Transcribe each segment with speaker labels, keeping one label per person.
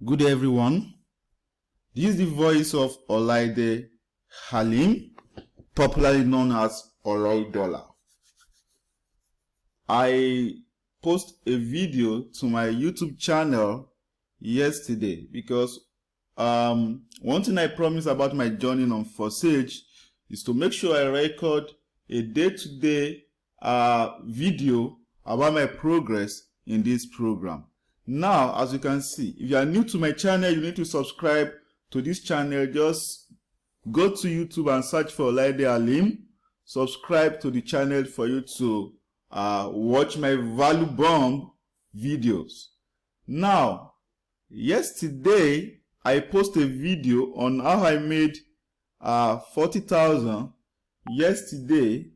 Speaker 1: Good day, everyone. This is the voice of Olaide Halim, popularly known as Oloidola. I posted a video to my YouTube channel yesterday because one thing I promised about my journey on Forsage is to make sure I record a day-to-day video about my progress in this program. Now, as you can see, if you are new to my channel, you need to subscribe to this channel. Just go to YouTube and search for Olaide Halim. Subscribe to the channel for you to watch my value bomb videos. Now, yesterday I posted a video on how I made 40,000 yesterday,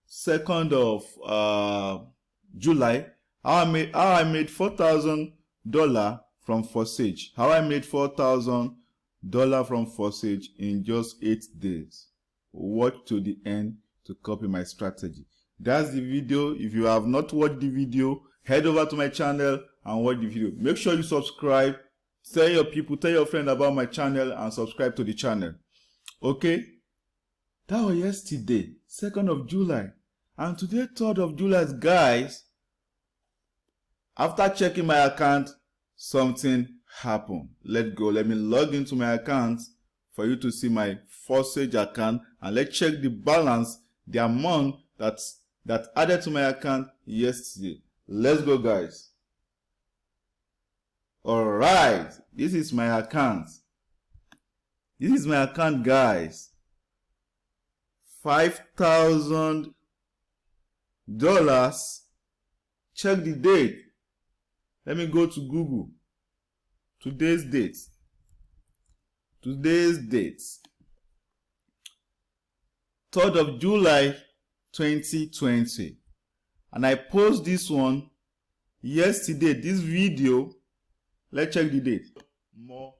Speaker 1: 2nd of July. How I made $4,000 from Forsage. How I made $4,000 from Forsage in just 8 days. Watch to the end to copy my strategy. That's the video. If you have not watched the video, head over to my channel and watch the video. Make sure you subscribe. Tell your people, tell your friend about my channel and subscribe to the channel. Okay? That was yesterday, 2nd of July. And today, 3rd of July, guys. After checking my account, something happened. Let me log into my account for you to see my Forsage account, and let's check the balance, the amount that added to my account yesterday. Let's go, guys. Alright, this is my account. This is my account, guys. $5,000. Check the date. Let me go to Google. Today's date. 3rd of July 2020. And I post this one yesterday. This video. Let's check the date. More.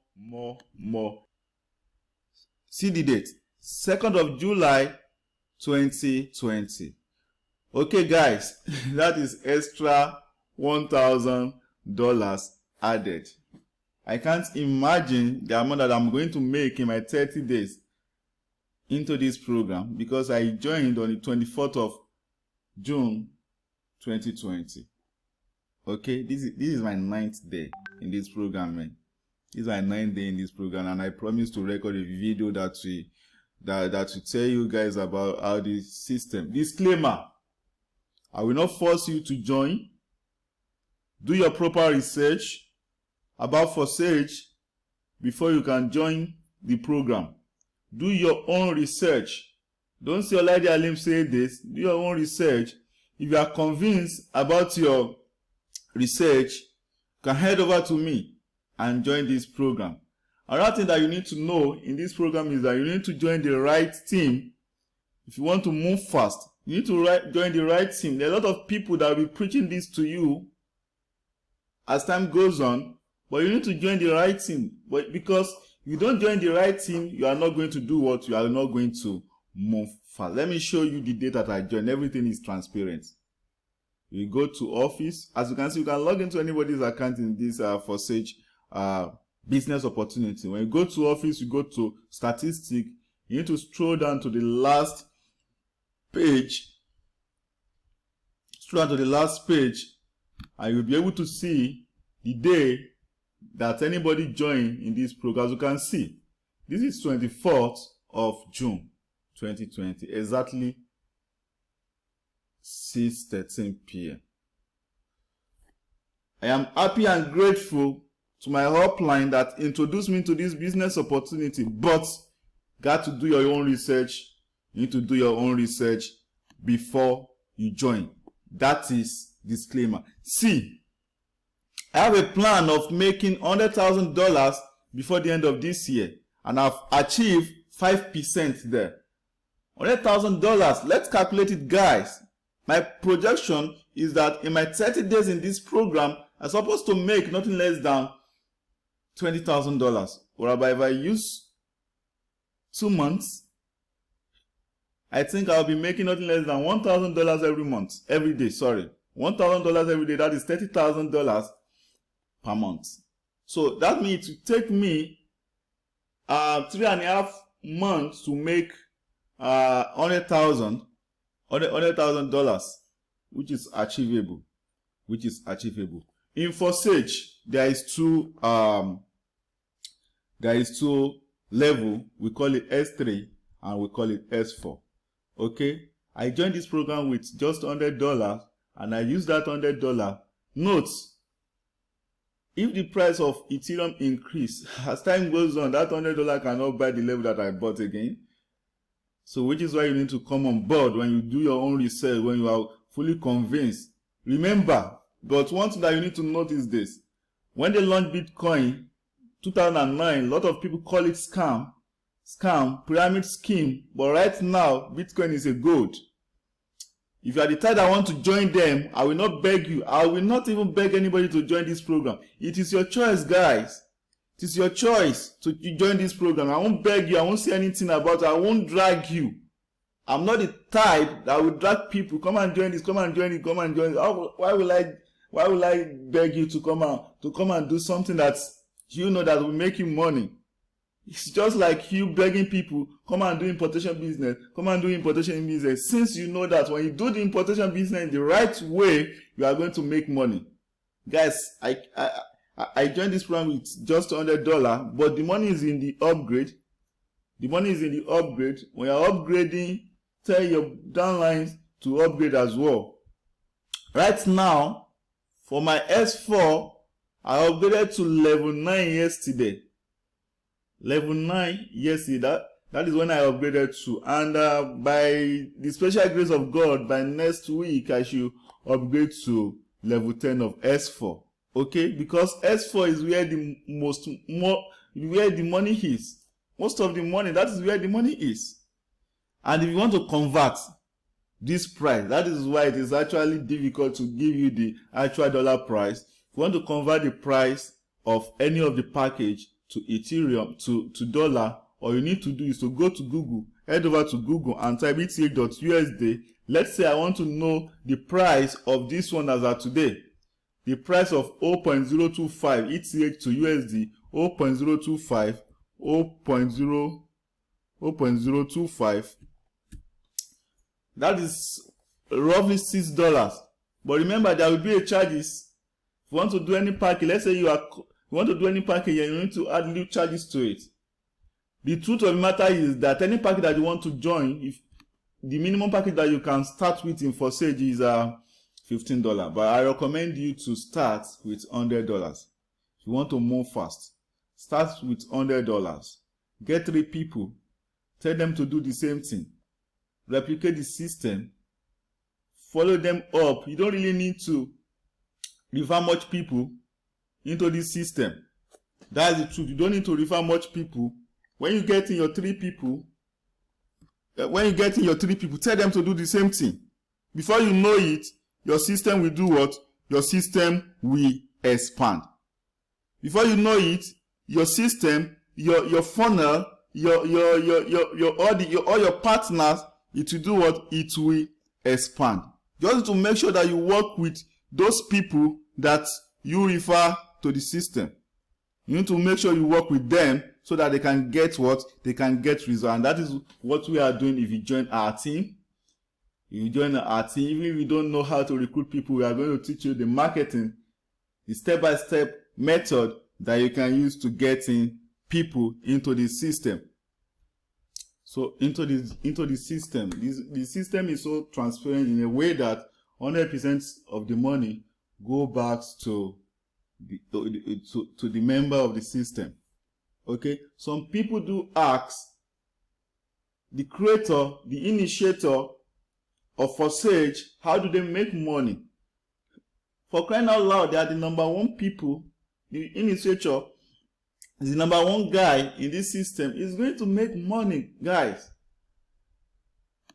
Speaker 1: See the date. 2nd of July 2020. Okay, guys. That is extra $1,000 added. I can't imagine the amount that I'm going to make in my 30 days into this program because I joined on the 24th of June 2020. Okay, this is my 9th day in this program, man. This is my 9th day in this program, and I promise to record a video that will tell you guys about how this system. Disclaimer: I will not force you to join. Do your proper research about Forsage before you can join the program. Do your own research. Don't say Olaide Halim say this. Do your own research. If you are convinced about your research, you can head over to me and join this program. Another thing that you need to know in this program is that you need to join the right team. If you want to move fast, you need to join the right team. There are a lot of people that will be preaching this to you as time goes on, but you need to join the right team. But because if you don't join the right team, you are not going to do what? You are not going to move fast. Let me show you the date that I joined. Everything is transparent. You go to office. As you can see, you can log into anybody's account in this Forsage business opportunity. When you go to office, you go to statistics. You need to scroll down to the last page. Scroll down to the last page, and you'll be able to see the day that anybody joined in this program. As you can see, this is 24th of June 2020, exactly 6:13 p.m. I am happy and grateful to my upline that introduced me to this business opportunity, but got to do your own research. You need to do your own research before you join. That is disclaimer. See, I have a plan of making $100,000 before the end of this year, and I've achieved 5% there. $100,000. Let's calculate it, guys. My projection is that in my 30 days in this program, I'm supposed to make nothing less than $20,000. Whereby if I use 2 months, I think I'll be making nothing less than $1,000 every day. $1,000 every day. That is $30,000 per month. So that means it will take me 3.5 months to make $100,000, which is achievable. In Forsage, there is two level. We call it S3 and we call it S4. Okay, I joined this program with just $100 and I use that $100. Note, if the price of Ethereum increase as time goes on, that $100 cannot buy the level that I bought again. So which is why you need to come on board when you do your own research, when you are fully convinced. Remember, but one thing that you need to notice this: when they launched Bitcoin 2009, a lot of people call it scam, pyramid scheme. But right now, Bitcoin is a gold. If you are the type that want to join them, I will not beg you. I will not even beg anybody to join this program. It is your choice, guys. It is your choice to join this program. I won't beg you. I won't say anything about it. I won't drag you. I'm not the type that will drag people. Come and join this. Come and join it. Come and join it. Why will I beg you to come and do something that you know that will make you money? It's just like you begging people, come and do importation business. Come and do importation business. Since you know that when you do the importation business in the right way, you are going to make money. Guys, I joined this program with just $100, but the money is in the upgrade. The money is in the upgrade. When you're upgrading, tell your downlines to upgrade as well. Right now, for my S4, I upgraded to level 9 yesterday. Level 9 yesterday. That is when I upgraded to. And by the special grace of God, by next week, I should upgrade to level 10 of S4. Okay? Because S4 is where where the money is. Most of the money, that is where the money is. And if you want to convert this price, that is why it is actually difficult to give you the actual dollar price. If you want to convert the price of any of the package to Ethereum, to dollar, all you need to do is to go to Google, head over to Google and type ETH.USD. Let's say I want to know the price of this one as of today. The price of 0.025 ETH to USD, 0.025, 0.025. That is roughly $6. But remember, there will be a charges. If you want to do any package, let's say you want to do any package and you need to add new charges to it. The truth of the matter is that any package that you want to join, if the minimum package that you can start with in Forsage is $15, but I recommend you to start with $100. If you want to move fast, start with $100. Get 3 people, tell them to do the same thing, replicate the system, follow them up. You don't really need to refer much people into this system. That's the truth. You don't need to refer much people. When you get in your 3 people, tell them to do the same thing. Before you know it, your system will do what? Your system will expand. Before you know it, your system, your funnel, all your partners, it will do what? It will expand. Just to make sure that you work with those people that you refer to the system. You need to make sure you work with them so that they can get what? They can get results. And that is what we are doing if you join our team. If you join our team, even if you don't know how to recruit people, we are going to teach you the marketing, the step-by-step method that you can use to get in people into the system. So into the system. The system is so transparent in a way that 100% of the money go back to the member of the system. Okay, some people do ask the creator, the initiator of Forsage, how do they make money? For crying out loud, they are the number 1 people. The initiator is the number 1 guy in this system. Is going to make money, guys.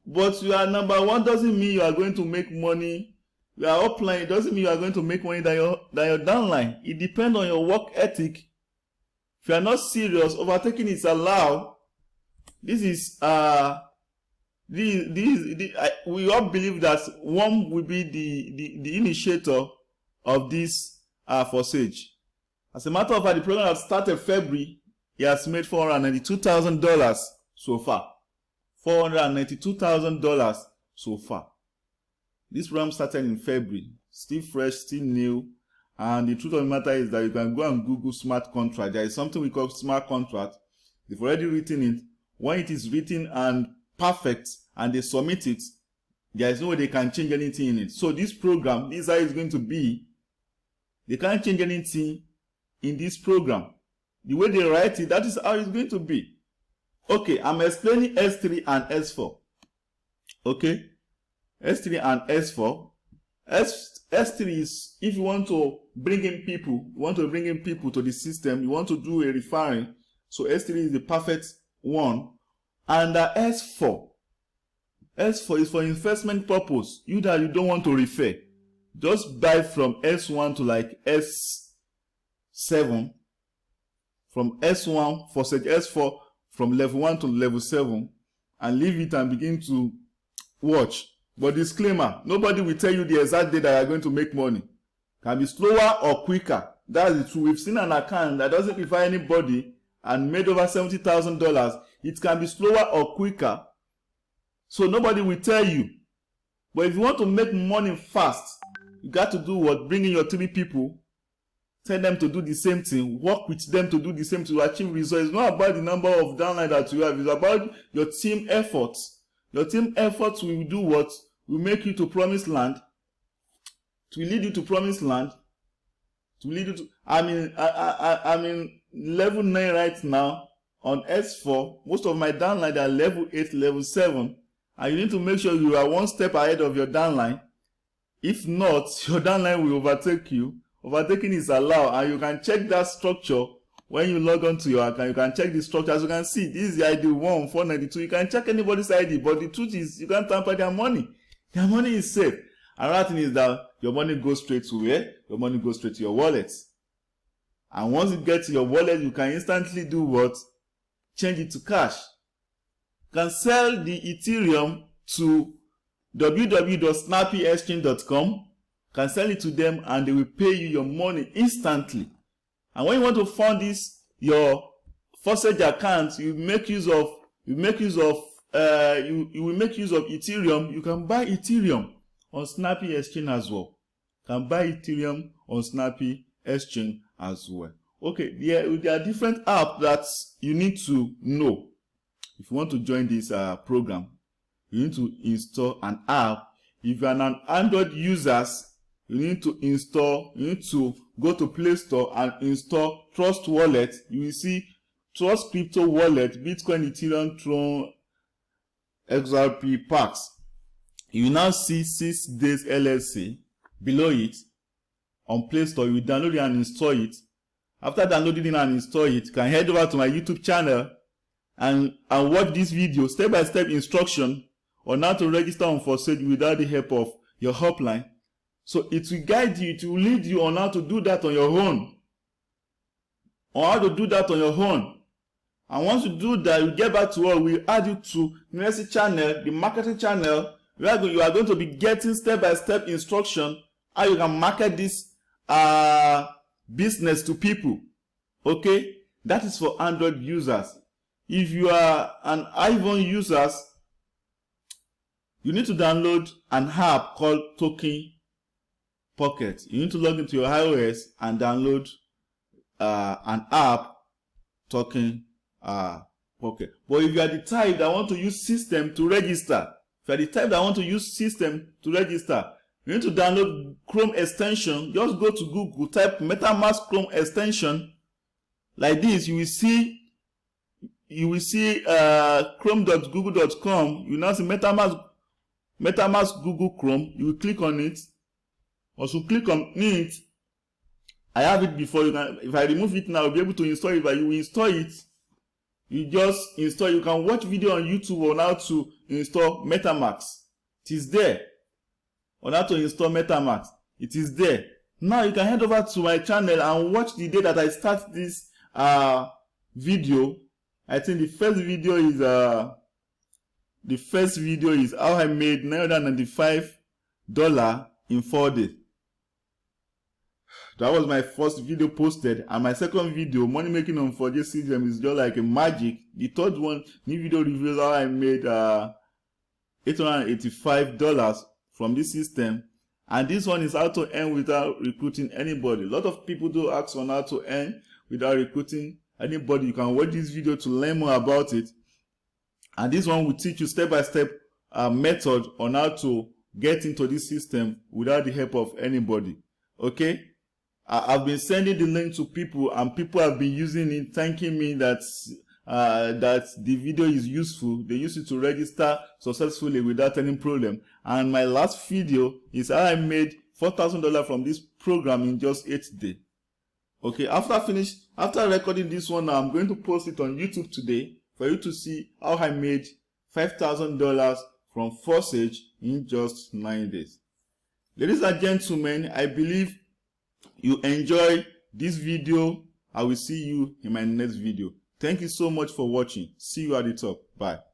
Speaker 1: But you are number 1 doesn't mean you are going to make money. You are upline, it doesn't mean you are going to make money than your downline. It depends on your work ethic. If you are not serious, overtaking is allowed. This is we all believe that one will be the initiator of this Forsage. As a matter of fact, the program that started February, he has made $492,000 so far. $492,000 so far. This program started in February, still fresh, still new. And the truth of the matter is that you can go and Google smart contract. There is something we call smart contract. They've already written it. When it is written and perfect and they submit it, there is no way they can change anything in it. So this program, this is how it's going to be. They can't change anything in this program. The way they write it, that is how it's going to be. Okay, I'm explaining S3 and S4. Okay, S3 and S4. S3 is if you want to bring in people, to the system, you want to do a referring. So S3 is the perfect one. And S4 is for investment purpose. You that you don't want to refer, just buy from S1 to like S7. From S1 for such S4 from level 1 to level 7 and leave it and begin to watch. But disclaimer, nobody will tell you the exact day that you are going to make money. Can be slower or quicker. That's the truth. We've seen an account that doesn't require anybody and made over $70,000. It can be slower or quicker. So nobody will tell you. But if you want to make money fast, you got to do what? Bring in your 3 people. Tell them to do the same thing. Work with them to do the same to achieve results. It's not about the number of downline that you have. It's about your team efforts. Your team efforts will do what? Will make you to promised land. To lead you to promised land. To lead you to... I'm in level 9 right now on S4. Most of my downline are level 8, level 7. And you need to make sure you are one step ahead of your downline. If not, your downline will overtake you. Overtaking is allowed, and you can check that structure when you log on to your account. You can check the structure. As you can see, this is the ID 1492. You can check anybody's ID, but the truth is you can't tamper their money. Their money is safe. Another thing is that your money goes straight to where? Your money goes straight to your wallet. And once you get to your wallet, you can instantly do what? Change it to cash. You can sell the Ethereum to www.snappyexchange.com. Can sell it to them and they will pay you your money instantly. And when you want to fund this your Forsage account, you will make use of Ethereum. You can buy Ethereum on Snappy Exchange as well. You can buy Ethereum on Snappy Exchange as well. Okay, there are different apps that you need to know. If you want to join this program, you need to install an app. If you are an Android user, you need to go to Play Store and install Trust Wallet. You will see Trust Crypto Wallet, Bitcoin, Ethereum, Tron, XRP packs. You will now see 6 days LLC below it on Play Store. You will download it and install it. After downloading it and install it, you can head over to my YouTube channel and watch this video, step-by-step instruction on how to register on Forsage without the help of your hotline. So it will guide you, it will lead you on how to do that on your own. And once you do that, you get back to us, we'll add you to the next channel, the marketing channel, where you are going to be getting step-by-step instruction how you can market this business to people. Okay? That is for Android users. If you are an iPhone user, you need to download an app called Token Pocket. You need to log into your iOS and download an app, Token Pocket. But if you are the type that want to use system to register, you need to download Chrome extension. Just go to Google, type MetaMask Chrome extension. Like this, you will see chrome.google.com. You now see MetaMask Google Chrome. You will click on it. Also click on it. I have it before. If I remove it now, I'll be able to install it, but you will install it. You just install. You can watch video on YouTube on how to install MetaMask. It is there. On how to install MetaMask. It is there. Now you can head over to my channel and watch the day that I start this video. I think the first video is how I made $995 in 4 days. That was my first video posted, and my second video, money making on 4J CGM, is just like a magic. The third one, new video reveals how I made $885 from this system, and this one is how to earn without recruiting anybody. A lot of people do ask on how to earn without recruiting anybody. You can watch this video to learn more about it, and this one will teach you step-by-step method on how to get into this system without the help of anybody. Okay, I've been sending the link to people, and people have been using it, thanking me that the video is useful. They use it to register successfully without any problem. And my last video is how I made $4,000 from this program in just 8 days. Okay, after recording this one, I'm going to post it on YouTube today for you to see how I made $5,000 from Forsage in just 9 days. Ladies and gentlemen, I believe you enjoy this video. I will see you in my next video. Thank you so much for watching. See you at the top. Bye.